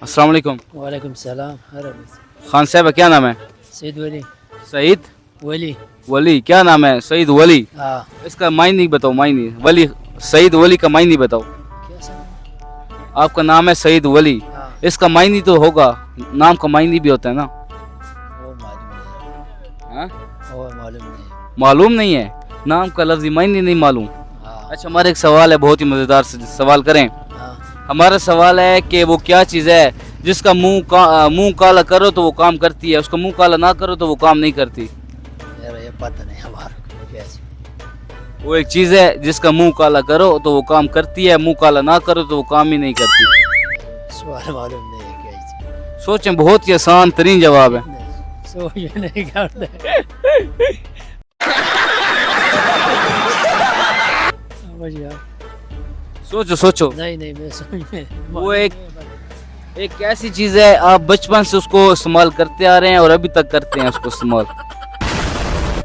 अस्सलाम वालेकुम। वालेकुम सलाम। खान साहब क्या नाम है? सईद वली। सईद वली। वली क्या नाम है? सईद वली। हाँ। इसका मायने बताओ, मायने वली, सईद वली का मायने बताओ। क्या सर? आपका नाम है सईद वली, हाँ। इसका मायने तो होगा, नाम का मायने भी होता है ना? वो मालूम नहीं। हाँ? वो मालूम नहीं। मालूम नहीं है, नाम का लफ्ज़ी मायने नहीं मालूम। हाँ। अच्छा, हमारा एक सवाल है, बहुत ही मज़ेदार सवाल करें। हाँ। हमारा सवाल है कि वो क्या चीज़ है जिसका मुंह काला करो तो वो काम करती है, उसका मुंह काला ना करो तो वो काम नहीं करती। यार ये पता नहीं हमारा को कैसे। वो एक चीज़ है जिसका मुंह काला करो तो वो काम करती है, मुंह काला ना करो तो वो काम ही नहीं करती। सवाल मालूम नहीं है कैसे। सोचें, बहुत ही आसान तरीन जवाब है। सोच नहीं करते। समझ गया। सोचो सोचो। नहीं नहीं मैं समझ में वो एक ऐसी चीज़ है, आप बचपन से उसको इस्तेमाल करते आ रहे हैं और अभी तक करते हैं उसको इस्तेमाल।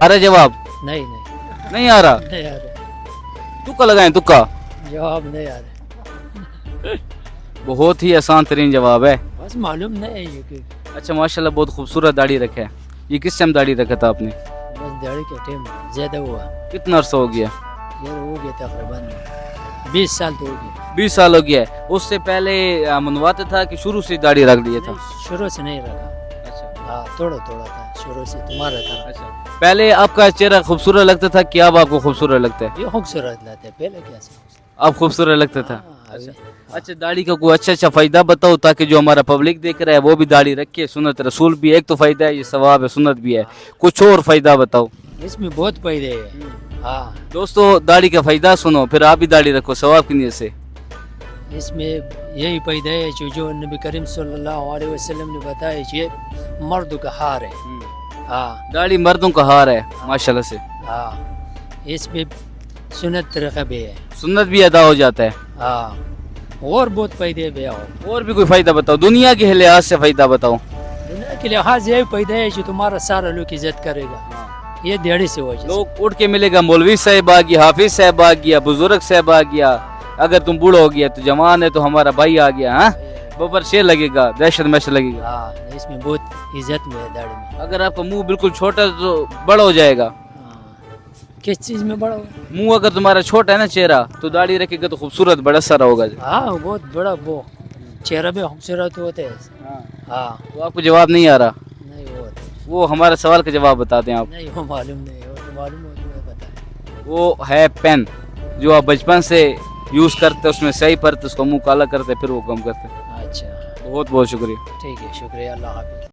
आ रहा जवाब? नहीं नहीं नहीं आ रहा? नहीं आ रहा। तुक्का लगाएं, तुक्का। जवाब नहीं आ रहा। बहुत ही आसान तरीन जवाब है। बस मालूम नहीं है ये कि अच्छा, माशाल्लाह बहुत खूबसूरत दाढ़ी रखा है। ये किस टाइम दाढ़ी रखा था आपने? बस दाढ़ी का टाइम ज्यादा हुआ। कितना अरसा हो गया? यार हो गया तकरीबन 20 साल तो हो गया। 20 साल हो गया है। उससे पहले मनवाता था कि शुरू से दाढ़ी रख लिया था? नहीं, शुरू से नहीं रखा। अच्छा हाँ थोड़ा थोड़ा था शुरू से तुम्हारा था। अच्छा, पहले आपका चेहरा खूबसूरत लगता था कि अब आपको खूबसूरत लगता है? ये खूबसूरत लगता है पहले कैसे। अब खूबसूरत लगता था? हाँ, अभी- अच्छा, दाढ़ी का कोई अच्छा फायदा बताओ ताकि जो हमारा पब्लिक देख रहा है वो भी दाढ़ी रखे। सुन्नत रसूल भी है, एक तो फायदा है, ये सवाब है, सुन्नत भी है, कुछ और फायदा बताओ। इसमें बहुत फायदे है। हाँ दोस्तों, दाढ़ी का फायदा सुनो, फिर आप भी दाढ़ी रखो सवाब की नीयत से। इसमें यही फायदा है जो नबी करीम सल्लल्लाहु अलैहि वसल्लम ने बताया ये मर्द का हार है। हाँ। दाढ़ी मर्दों का हार है माशाल्लाह से। हाँ इसमें सुन्नत रकबे है। सुन्नत भी अदा हो जाता है। हाँ और बहुत फायदे है भैया। और भी कोई फायदा बताओ, दुनिया के लिहाज से फायदा बताओ। दुनिया के लिहाज यही फायदा है जो तुम्हारा सारा लोग इज्जत करेगा। ये देड़ी से वजह से। लोग उठ के मिलेगा, मौलवी साहब आ गया, हाफिज साहब आ गया, बुजुर्ग साहब आ गया। अगर तुम बूढ़ा हो गया तो जवान है तो हमारा भाई आ गया। हाँ, बबर शेर लगेगा, दहशत मैशर लगेगा। हाँ इसमें बहुत इज्जत में है दाढ़ी में। अगर आपका मुंह बिल्कुल छोटा तो बड़ा हो जाएगा। हाँ। किस चीज में बड़ा होगा? मुंह अगर तुम्हारा छोटा है ना चेहरा, तो दाढ़ी रखेगा तो खूबसूरत बड़ा सारा होगा। हाँ बहुत बड़ा वो चेहरा भी खूबसूरत होता है। हाँ तो आपको जवाब नहीं आ रहा? नहीं वो हमारा सवाल का जवाब बता दें आप। नहीं वो मालूम नहीं वो तो मालूम हो तो मैं बताया। वो है पेन, जो आप बचपन से यूज करते, उसमें सही पढ़ते, उसको मुंह काला करते, फिर वो कम करते। अच्छा बहुत बहुत शुक्रिया। ठीक है शुक्रिया अल्लाह हाफिज़।